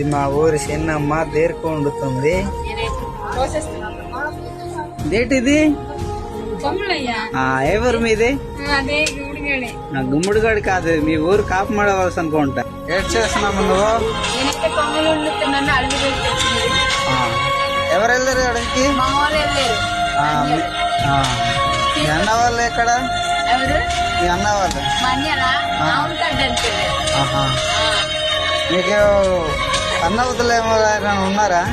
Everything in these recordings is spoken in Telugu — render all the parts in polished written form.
ఇది మా ఊరి చిన్నమ్మ దేర్కు వండుతుంది. దేటిది ఎవరు మీది? గుమ్మడిగాడి కాదు, మీ ఊరు కాపమాడవలసి అనుకుంటా. ఏడ్ చేస్తున్నాము నువ్వు? ఎవరు వెళ్ళారు అడిగి? మీ అన్న వాళ్ళు ఎక్కడ? మీ అన్న వాళ్ళు మీకు అన్న వదిలే ఉన్నారా?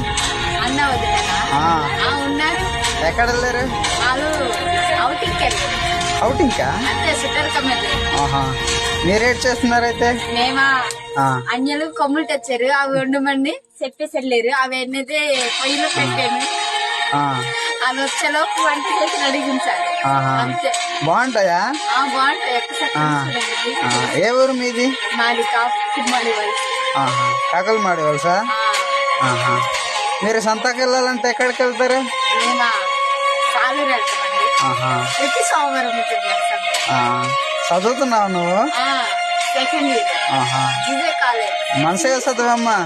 ఎక్కడ వెళ్ళారు? అవుటింగ్కా? మీరేట్ చేస్తున్నారైతే? అన్యలు కొమ్ములు తెచ్చారు, అవి వండమని చెప్పేసి వెళ్ళారు. అవి అనేది పొయ్యిలో పెట్టాను. అవి వచ్చేలోపు వంట చేసి అడిగించాలి. అంతే. బాగుంటాయా? బాగుంటాయి. ఏ ఊరు మీది? మాది కుమ్మడి వలస. కాకలమాడి వలస. మీరు సంతకి వెళ్ళాలంటే ఎక్కడికి వెళ్తారు? ప్రతి సోమవారం చదువుతున్నావు నువ్వు? Second year college. మనసుగా చదువమ్మా.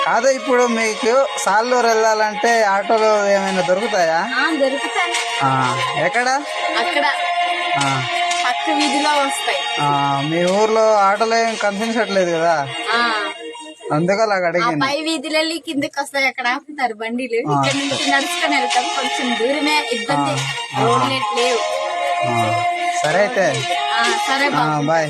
కాదు, ఇప్పుడు మీకు సాలూరు వెళ్ళాలంటే ఆటోలు ఏమైనా దొరుకుతాయా? దొరుకుతాయి. ఎక్కడ? అక్కడ పక్క వీధిలో వస్తాయి. మీ ఊర్లో ఆటోలు ఏం కనిపించట్లేదు కదా, అందుకే అలాగ అడిగింది. పై వీధిలో కిందకి వస్తాయి, అక్కడ ఆపుతారు బండిలు. ఇక్కడ నుంచి నడుచుకొని వెళ్తాం, కొంచెం దూరమే, ఇబ్బంది, రోడ్లు లేవు. సరే అయితే సరే బాయ్.